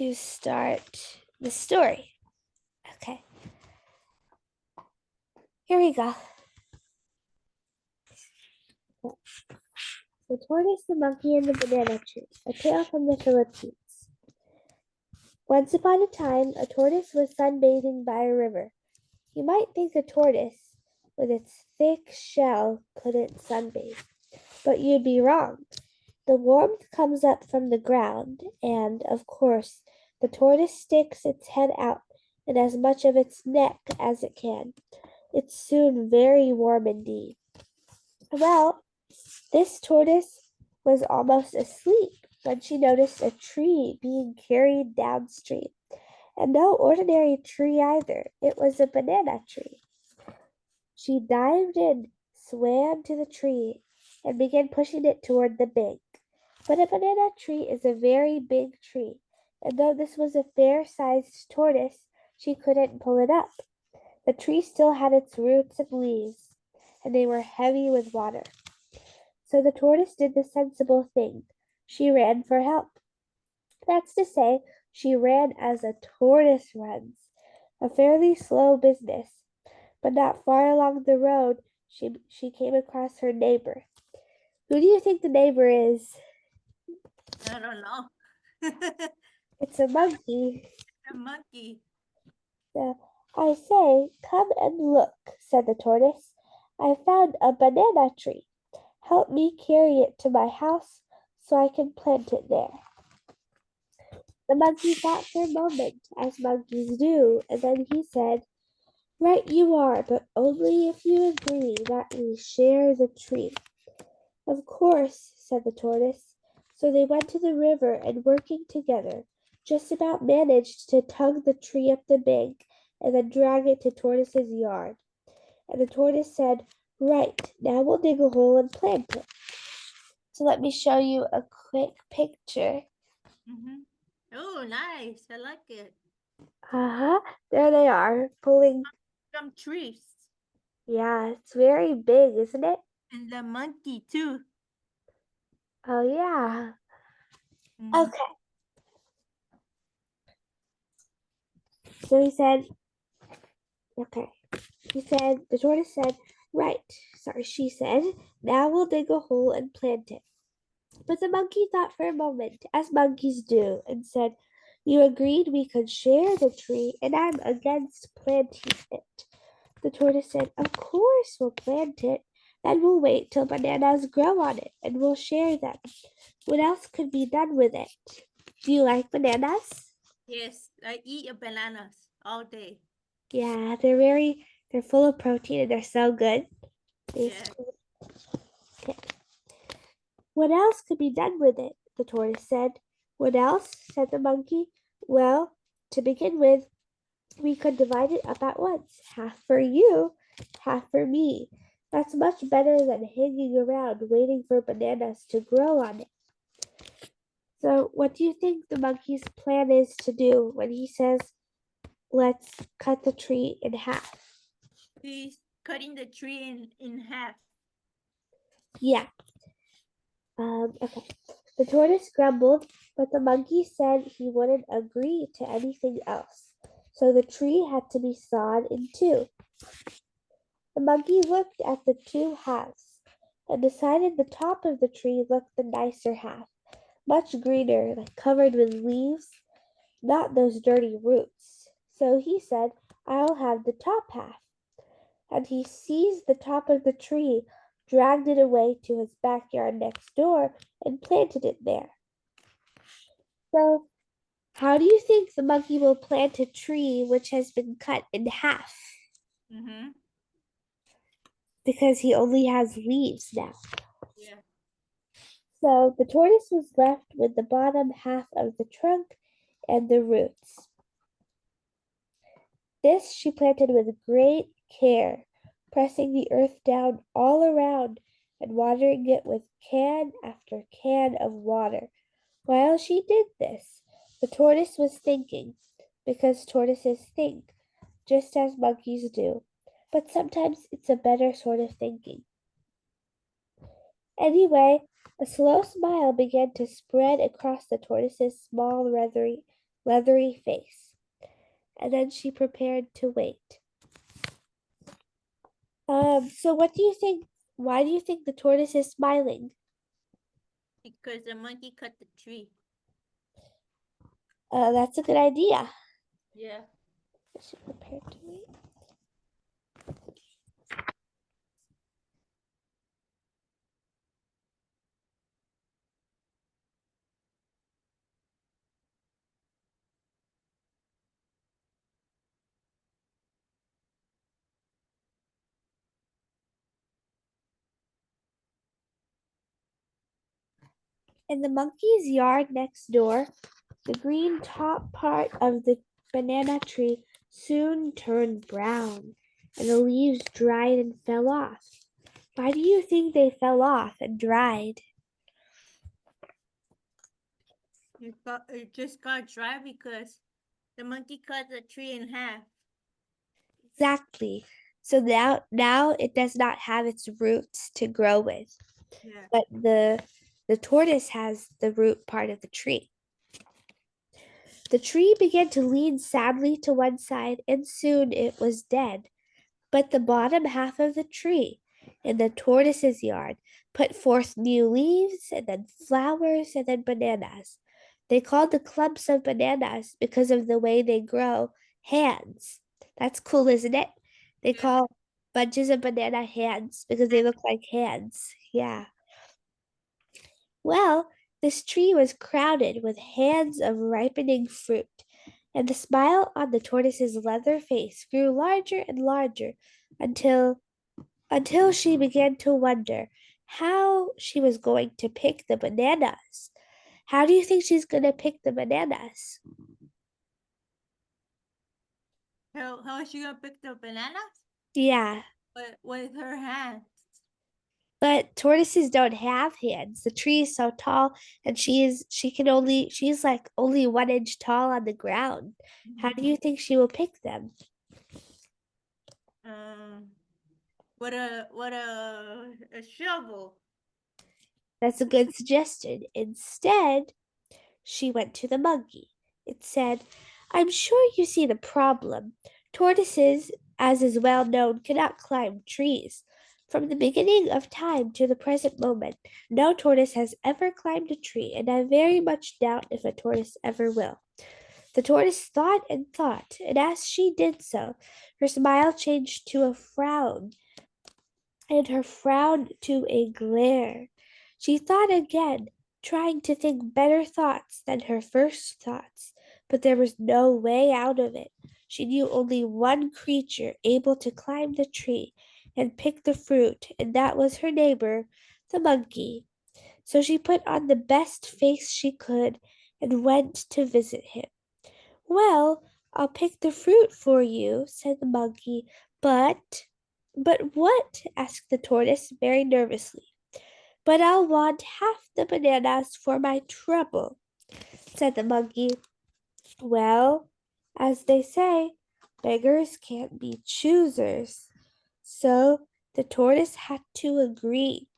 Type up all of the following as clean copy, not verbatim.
to start the story. Okay. Here we go. The Tortoise, the Monkey, and the Banana Tree, a tale from the Philippines. Once upon a time, a tortoise was sunbathing by a river. You might think a tortoise, with its thick shell, couldn't sunbathe, but you'd be wrong. The warmth comes up from the ground, and, of course, the tortoise sticks its head out and as much of its neck as it can. It's soon very warm indeed. Well, this tortoise was almost asleep when she noticed a tree being carried downstream. And no ordinary tree either. It was a banana tree. She dived in, swam to the tree, and began pushing it toward the bank. But a banana tree is a very big tree, and though this was a fair-sized tortoise, she couldn't pull it up. The tree still had its roots and leaves, and they were heavy with water. So the tortoise did the sensible thing. She ran for help. That's to say, she ran as a tortoise runs, a fairly slow business. But not far along the road, she came across her neighbor. Who do you think the neighbor is? I don't know. It's a monkey. A monkey. I say, come and look, said the tortoise. I found a banana tree. Help me carry it to my house so I can plant it there. The monkey thought for a moment, as monkeys do, and then he said, right you are, but only if you agree that we share the tree. Of course, said the tortoise. So they went to the river and working together, just about managed to tug the tree up the bank and then drag it to Tortoise's yard. And the tortoise said, right, now we'll dig a hole and plant it. So let me show you a quick picture. Mm-hmm. Oh, nice. I like it. Uh-huh. There they are, pulling. Some trees. Yeah, it's very big, isn't it? And the monkey, too. Oh, yeah. Mm-hmm. Okay. So he said, okay. The tortoise said, right. Sorry, she said, now we'll dig a hole and plant it. But the monkey thought for a moment, as monkeys do, and said, you agreed we could share the tree, and I'm against planting it. The tortoise said, of course we'll plant it. Then we'll wait till bananas grow on it, and we'll share them. What else could be done with it? Do you like bananas? Yes, I eat bananas all day. Yeah, they're full of protein and they're so good. Yeah. Okay. What else could be done with it? The tortoise said. What else? Said the monkey. Well, to begin with, we could divide it up at once. Half for you, half for me. That's much better than hanging around waiting for bananas to grow on it. So, what do you think the monkey's plan is to do when he says, let's cut the tree in half? He's cutting the tree in half. Yeah. Okay. The tortoise grumbled, but the monkey said he wouldn't agree to anything else. So the tree had to be sawed in two. The monkey looked at the two halves and decided the top of the tree looked the nicer half, much greener, like covered with leaves, not those dirty roots. So he said, I'll have the top half. And he seized the top of the tree, dragged it away to his backyard next door, and planted it there. So, how do you think the monkey will plant a tree which has been cut in half? Mm-hmm. Because he only has leaves now. Yeah. So the tortoise was left with the bottom half of the trunk and the roots. This she planted with great care, pressing the earth down all around and watering it with can after can of water. While she did this, the tortoise was thinking, because tortoises think, just as monkeys do. But sometimes it's a better sort of thinking. Anyway, a slow smile began to spread across the tortoise's small, leathery face. And then she prepared to wait. So what do you think? Why do you think the tortoise is smiling? Because the monkey cut the tree. That's a good idea. Yeah. She prepared to wait. In the monkey's yard next door, the green top part of the banana tree soon turned brown, and the leaves dried and fell off. Why do you think they fell off and dried? It just got dry because the monkey cut the tree in half. Exactly. So now it does not have its roots to grow with, Yeah. but the tortoise has the root part of the tree. The tree began to lean sadly to one side, and soon it was dead. But the bottom half of the tree in the tortoise's yard put forth new leaves, and then flowers, and then bananas. They called the clumps of bananas because of the way they grow hands. That's cool, isn't it? They Yeah. call bunches of banana hands because they look like hands. Yeah. Well, this tree was crowded with hands of ripening fruit, and the smile on the tortoise's leather face grew larger and larger until she began to wonder how she was going to pick the bananas. How do you think she's going to pick the bananas? How is she gonna pick the bananas? Yeah, With her hands. but tortoises don't have hands. The tree is so tall and she's like only 1 inch tall on the ground. How do you think she will pick them? Um, a shovel. That's a good suggestion. Instead, she went to the monkey. It said, I'm sure you see the problem. Tortoises, as is well known, cannot climb trees. From the beginning of time to the present moment, no tortoise has ever climbed a tree, and I very much doubt if a tortoise ever will. The tortoise thought, and as she did so, her smile changed to a frown, and her frown to a glare. She thought again, trying to think better thoughts than her first thoughts, but there was no way out of it. She knew only one creature able to climb the tree and pick the fruit, and that was her neighbor, the monkey. So she put on the best face she could and went to visit him. Well, I'll pick the fruit for you, said the monkey, but what? Asked the tortoise very nervously. But I'll want half the bananas for my trouble, said the monkey. Well, as they say, beggars can't be choosers. So the tortoise had to agree,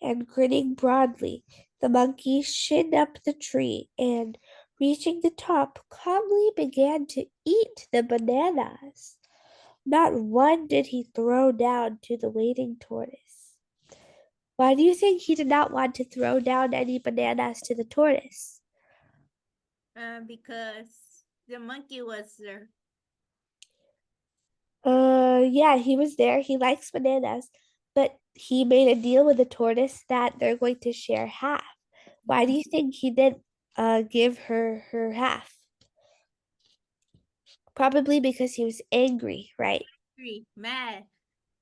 and grinning broadly, the monkey shinned up the tree and, reaching the top, calmly began to eat the bananas. Not one did he throw down to the waiting tortoise. Why do you think he did not want to throw down any bananas to the tortoise? Because the monkey was there. Yeah, he was there. He likes bananas, but he made a deal with the tortoise that they're going to share half. Why do you think he didn't give her half? Probably because he was angry, right? Tree, mad.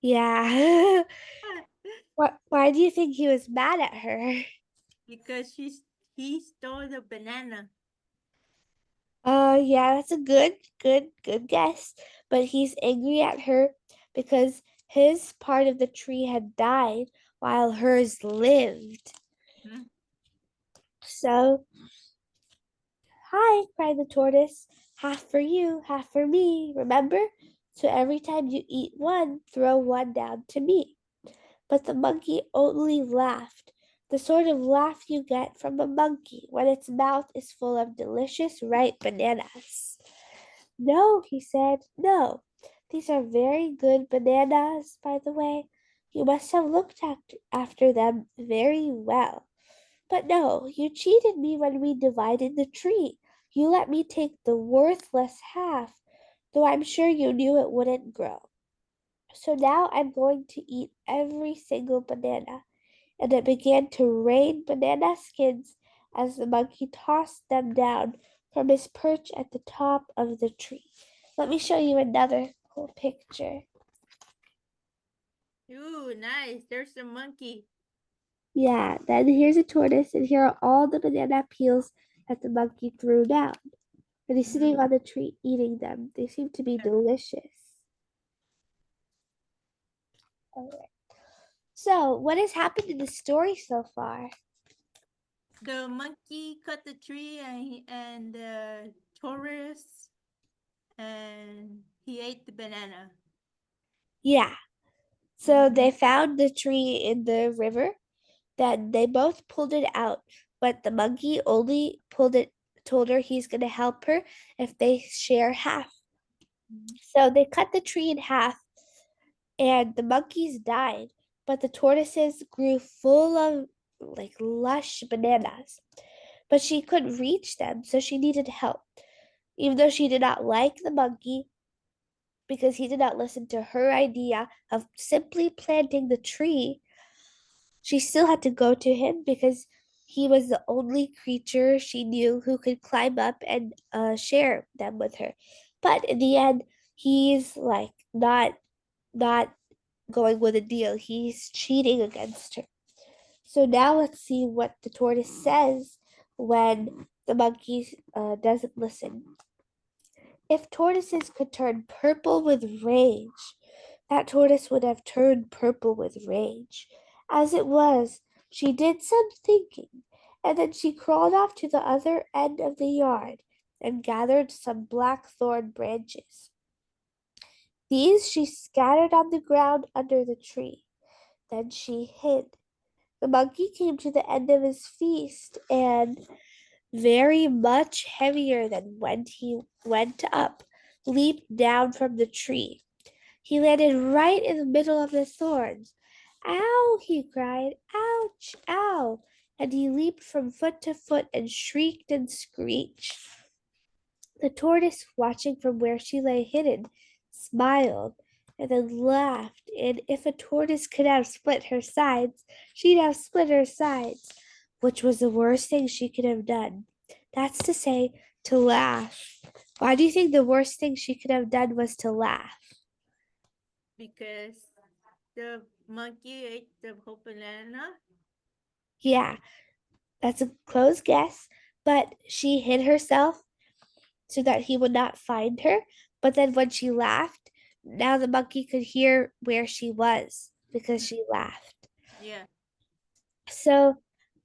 Yeah. Why do you think he was mad at her? Because he stole the banana. Yeah, that's a good guess. But he's angry at her because his part of the tree had died while hers lived. Hmm? So, hi, cried the tortoise. Half for you, half for me, remember? So every time you eat one, throw one down to me. But the monkey only laughed. The sort of laugh you get from a monkey when its mouth is full of delicious ripe bananas. No, he said, no. These are very good bananas, by the way. You must have looked after them very well. But no, you cheated me when we divided the tree. You let me take the worthless half, though I'm sure you knew it wouldn't grow. So now I'm going to eat every single banana. And it began to rain banana skins as the monkey tossed them down from his perch at the top of the tree. Let me show you another cool picture. Ooh, nice. There's a monkey. Yeah, then here's a tortoise, and here are all the banana peels that the monkey threw down. And he's sitting on the tree eating them. They seem to be delicious. All right. So, what has happened in the story so far? The monkey cut the tree and the tortoise and he ate the banana. Yeah. So they found the tree in the river. Then they both pulled it out, but the monkey only told her he's gonna help her if they share half. So they cut the tree in half, and the monkeys died, but the tortoises grew full of like lush bananas. But she couldn't reach them, so she needed help. Even though she did not like the monkey because he did not listen to her idea of simply planting the tree, she still had to go to him because he was the only creature she knew who could climb up and share them with her. But in the end, he's like not going with a deal. He's cheating against her. So now let's see what the tortoise says when the monkey doesn't listen. If tortoises could turn purple with rage, that tortoise would have turned purple with rage. As it was, she did some thinking, and then she crawled off to the other end of the yard and gathered some blackthorn branches. These she scattered on the ground under the tree. Then she hid. The monkey came to the end of his feast and, very much heavier than when he went up, leaped down from the tree. He landed right in the middle of the thorns. Ow, he cried. Ouch, ow. And he leaped from foot to foot and shrieked and screeched. The tortoise, watching from where she lay hidden, smiled and then laughed. And if a tortoise could have split her sides, she'd have split her sides, which was the worst thing she could have done. That's to say, to laugh. Why do you think the worst thing she could have done was to laugh? Because the monkey ate the whole banana. Yeah, that's a close guess, but she hid herself so that he would not find her. But then when she laughed, now the monkey could hear where she was because she laughed. Yeah. So,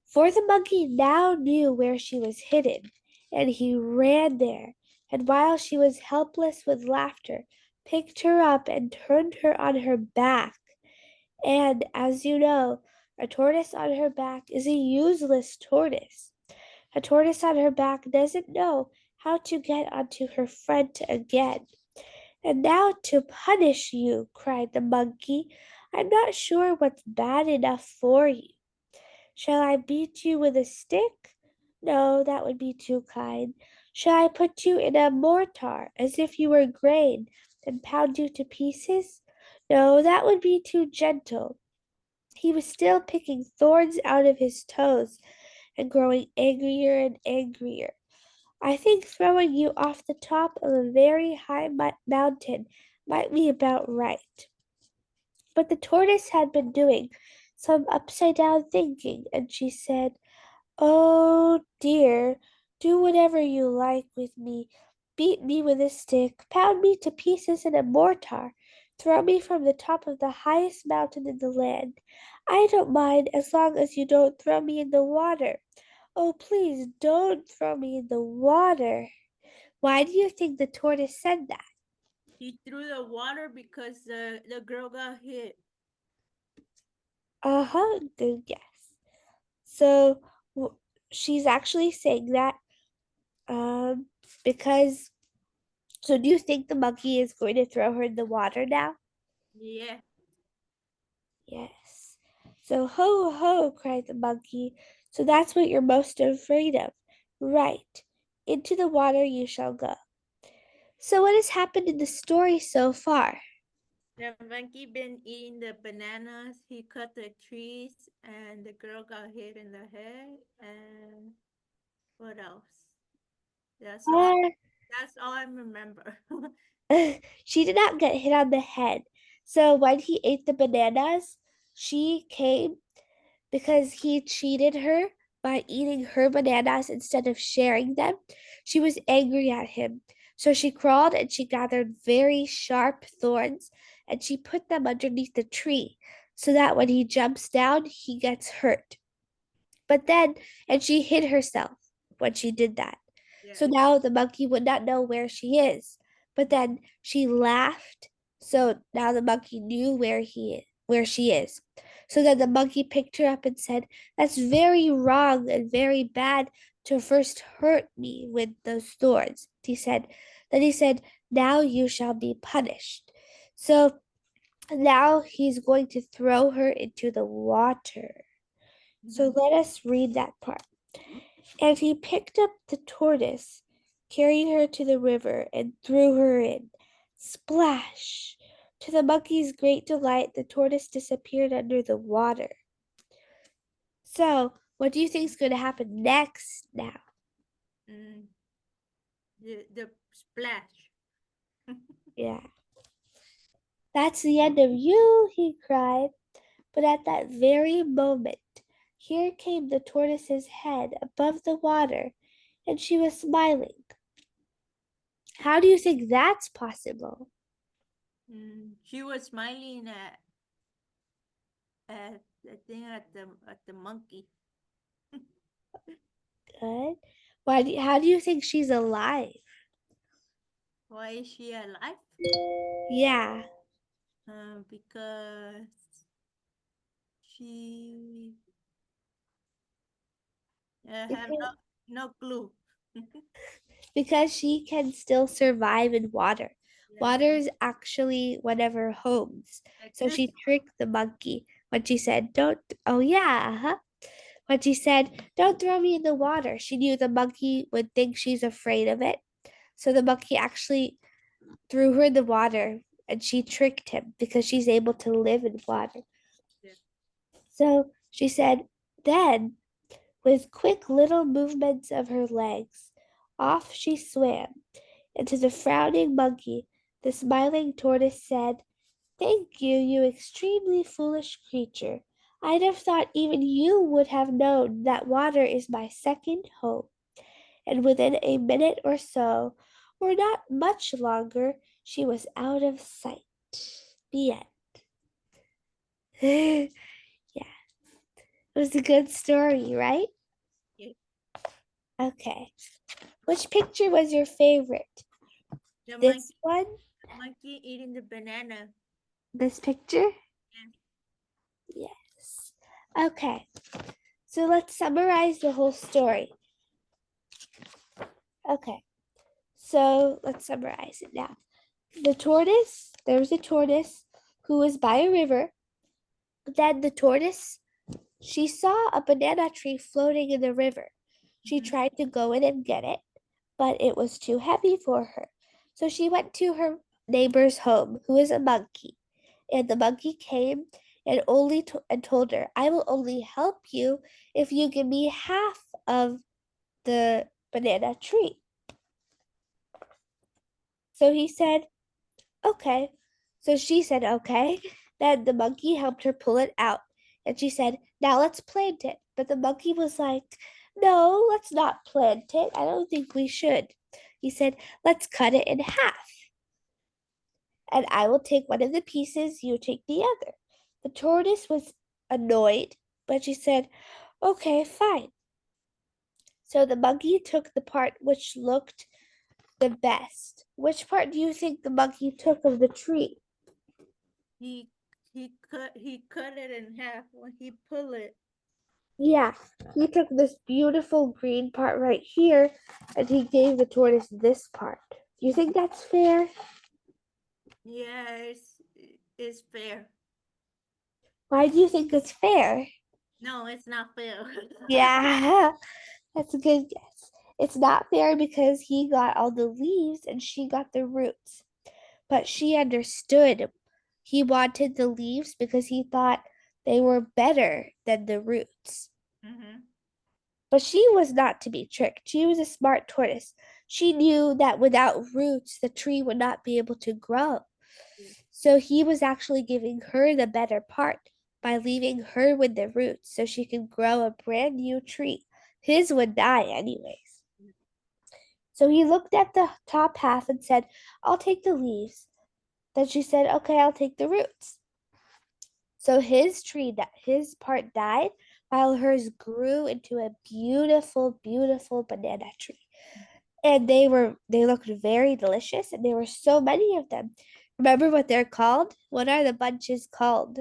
for the monkey now knew where she was hidden, and he ran there, and while she was helpless with laughter, picked her up and turned her on her back. And as you know, a tortoise on her back is a useless tortoise. A tortoise on her back doesn't know how to get onto her front again. And now to punish you, cried the monkey. I'm not sure what's bad enough for you. Shall I beat you with a stick? No, that would be too kind. Shall I put you in a mortar as if you were grain and pound you to pieces? No, that would be too gentle. He was still picking thorns out of his toes and growing angrier and angrier. I think throwing you off the top of a very high mountain might be about right. But the tortoise had been doing some upside down thinking, and she said, Oh dear, do whatever you like with me. Beat me with a stick, pound me to pieces in a mortar, throw me from the top of the highest mountain in the land. I don't mind as long as you don't throw me in the water. Oh, please don't throw me in the water. Why do you think the tortoise said that? He threw the water because the girl got hit. Uh huh, good guess. So she's actually saying that um, because. So do you think the monkey is going to throw her in the water now? Yeah. Yes. So ho ho, cried the monkey. So that's what you're most afraid of. Right. Into the water you shall go. So what has happened in the story so far? The monkey been eating the bananas. He cut the trees, and the girl got hit in the head. And what else? That's all. Uh, That's all I remember. she did not get hit on the head. So when he ate the bananas, she came because he cheated her by eating her bananas instead of sharing them. She was angry at him. So she crawled and she gathered very sharp thorns and she put them underneath the tree so that when he jumps down, he gets hurt. But then, and she hid herself when she did that. Yeah. So now the monkey would not know where she is. But then she laughed. So now the monkey knew where she is. So then the monkey picked her up and said, "That's very wrong and very bad to first hurt me with those thorns." He said, "Now you shall be punished." So now he's going to throw her into the water. So Mhm. let us read that part. And he picked up the tortoise, carried her to the river, and threw her in. Splash! To the monkey's great delight, the tortoise disappeared under the water. So, what do you think is going to happen next now? Mm, the splash. Yeah. That's the end of you, he cried. But at that very moment, here came the tortoise's head above the water, and she was smiling. How do you think that's possible? She was smiling at the thing at the monkey. Good. How do you think she's alive? Why is she alive? Yeah, Because she have because, no clue. because she can still survive in water. Yeah, Water is actually one of her homes. like So this. she tricked the monkey when she said, "Don't, oh yeah, huh?" When she said, "Don't throw me in the water." She knew the monkey would think she's afraid of it. So the monkey actually threw her in the water and she tricked him because she's able to live in water. Yeah. So she said, then with quick little movements of her legs, off she swam, and to the frowning monkey, the smiling tortoise said, "Thank you, you extremely foolish creature. I'd have thought even you would have known that water is my second home." And within a minute or so, or not much longer, she was out of sight. The end. Yeah, it was a good story, right? Yeah. Okay. Which picture was your favorite? The This monkey, one? monkey eating the banana. This picture? Yeah. Yes. Okay. So let's summarize the whole story. Okay. So let's summarize it now. There was a tortoise who was by a river. Then the tortoise, she saw a banana tree floating in the river. She Mhm. tried to go in and get it, but it was too heavy for her. So she went to her neighbor's home, who is a monkey. And the monkey came and and told her, "I will only help you if you give me half of the banana tree." So he said, "Okay." So she said, "Okay." Then the monkey helped her pull it out. And she said, "Now let's plant it." But the monkey was like, "No, let's not plant it. I don't think we should." He said, "Let's cut it in half. And I will take one of the pieces, you take the other." The tortoise was annoyed, but she said, "Okay, fine." So the monkey took the part which looked the best. Which part do you think the monkey took of the tree? He he cut it in half when he pulled it. Yeah, he took this beautiful green part right here and he gave the tortoise this part. Do you think that's fair? Yeah, it's fair. Why do you think it's fair? No, it's not fair. Yeah, that's a good guess. It's not fair because he got all the leaves and she got the roots. But she understood. He wanted the leaves because he thought they were better than the roots. Mm-hmm. But she was not to be tricked. She was a smart tortoise. She knew that without roots, the tree would not be able to grow. So he was actually giving her the better part by leaving her with the roots so she could grow a brand new tree. His would die anyways. So he looked at the top half and said, I'll take the leaves. Then she said, okay, I'll take the roots. So his tree, that his part died, while hers grew into a beautiful, beautiful banana tree. And they looked very delicious, and there were so many of them. Remember what they're called? What are the bunches called?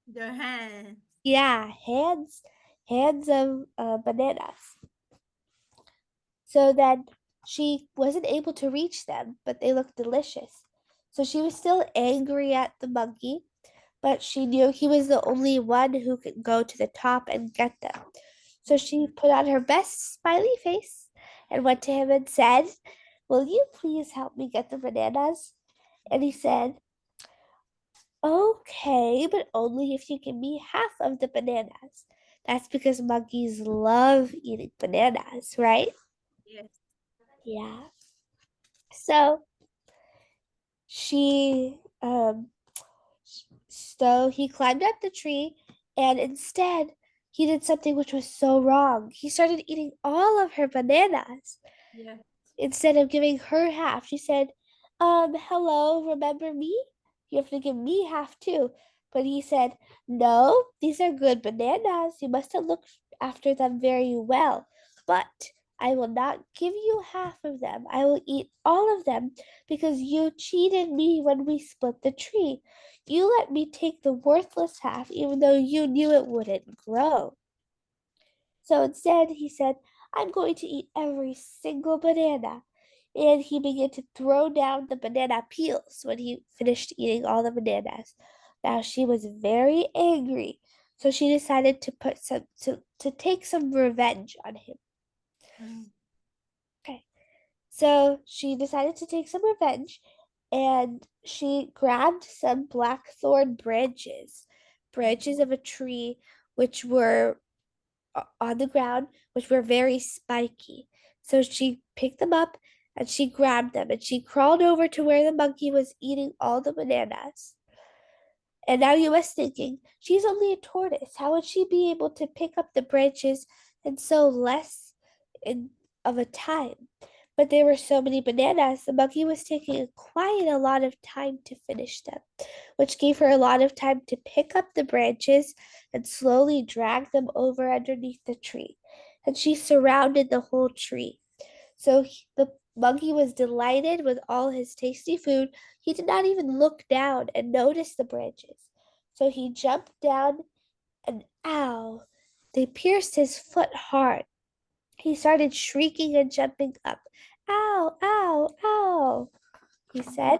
Their hands. Yeah, hands of bananas. So then she wasn't able to reach them, but they looked delicious. So she was still angry at the monkey, but she knew he was the only one who could go to the top and get them. So she put on her best smiley face and went to him and said, will you please help me get the bananas? And he said, okay, but only if you give me half of the bananas. That's because monkeys love eating bananas, right? Yes. Yeah. So she so he climbed up the tree and instead he did something which was so wrong. He started eating all of her bananas. Yeah. Instead of giving her half, she said, hello, remember me? You have to give me half too. But he said, no, these are good bananas. You must have looked after them very well. But I will not give you half of them. I will eat all of them because you cheated me when we split the tree. You let me take the worthless half even though you knew it wouldn't grow. So instead, he said, I'm going to eat every single banana. And he began to throw down the banana peels when he finished eating all the bananas. Now she was very angry, so she decided to put some to take some revenge on him. Mm. Okay. So she decided to take some revenge and she grabbed some blackthorn branches of a tree which were on the ground, which were very spiky. So she picked them up and she grabbed them and she crawled over to where the monkey was eating all the bananas. And now you must thinking, she's only a tortoise. How would she be able to pick up the branches in so less in, of a time? But there were so many bananas, the monkey was taking quite a lot of time to finish them, which gave her a lot of time to pick up the branches and slowly drag them over underneath the tree. And she surrounded the whole tree. So the monkey was delighted with all his tasty food. He did not even look down and notice the branches. So he jumped down and ow, they pierced his foot hard. He started shrieking and jumping up. Ow, ow, ow, he said.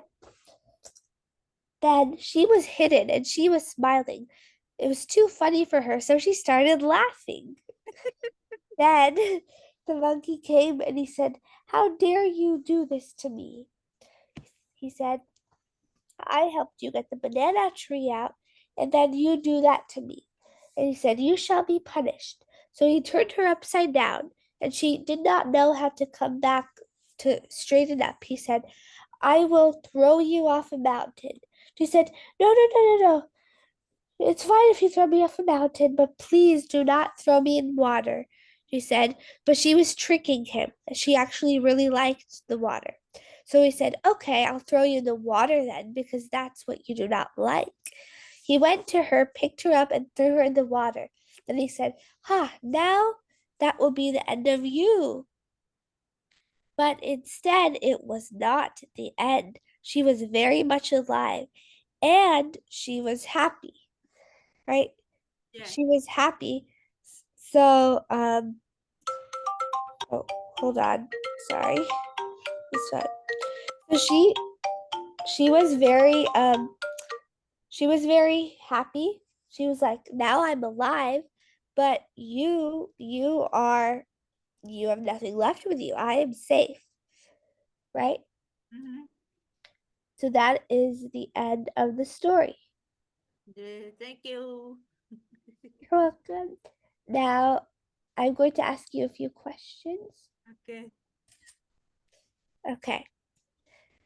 Then she was hidden and she was smiling. It was too funny for her, so she started laughing. Then the monkey came and he said, how dare you do this to me? He said, I helped you get the banana tree out, and then you do that to me. And he said, you shall be punished. So he turned her upside down, and she did not know how to come back to straighten up. He said, I will throw you off a mountain. She said, no, no, no, no, no. It's fine if you throw me off a mountain, but please do not throw me in water, she said. But she was tricking him. She actually really liked the water. So he said, okay, I'll throw you in the water then, because that's what you do not like. He went to her, picked her up, and threw her in the water. Then he said, ha, now that will be the end of you. But instead, it was not the end. She was very much alive and she was happy, right? Yeah. She was happy. So, oh, hold on. Sorry. This one. So she was very happy. She was like, now I'm alive, but you have nothing left with you. I am safe, right? Mm-hmm. So that is the end of the story. Yeah, thank you. You're welcome. Now I'm going to ask you a few questions. Okay. Okay.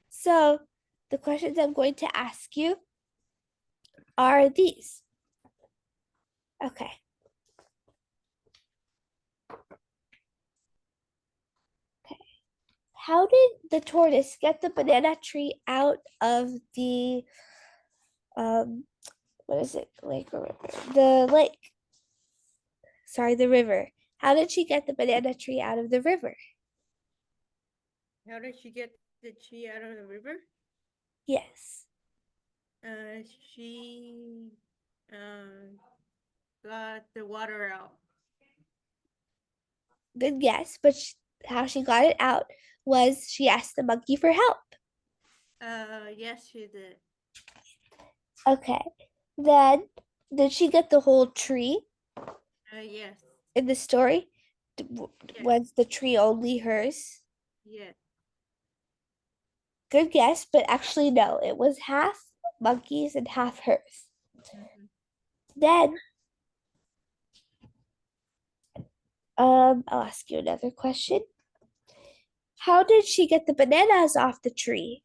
So the questions I'm going to ask you are these. Okay. Okay. How did the tortoise get the banana tree out of the um what is it? Lake or river? The lake. Sorry, the river. How did she get the banana tree out of the river? How did she get the tree out of the river? Yes. Uh, she uh, got the water out. Good guess, but how she got it out was she asked the monkey for help. Yes, she did. Okay. Then, did she get the whole tree Yes, in the story? yes, Was the tree only hers? yes. Good guess, but actually, no. It was half monkeys and half hers. Mm-hmm. Then, I'll ask you another question. How did she get the bananas off the tree?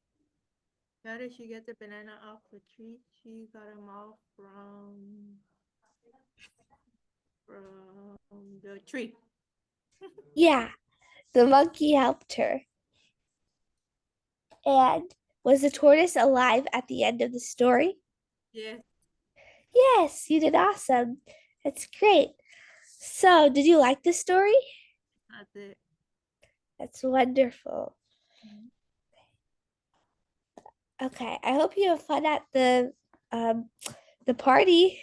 How did she get the banana off the tree? She got them off from the tree. Yeah, the monkey helped her. And was the tortoise alive at the end of the story? Yes, Yes, you did awesome. That's great. So, did you like the story? I did. That's wonderful. Mhm. Okay, I hope you have fun at um the party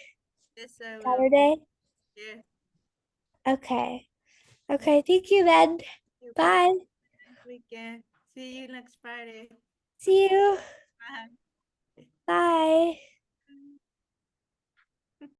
Yes, I will. Saturday. Yes. Okay. Okay, thank you then. You guys Bye. have a nice weekend. See you next Friday. See you. Bye. Bye.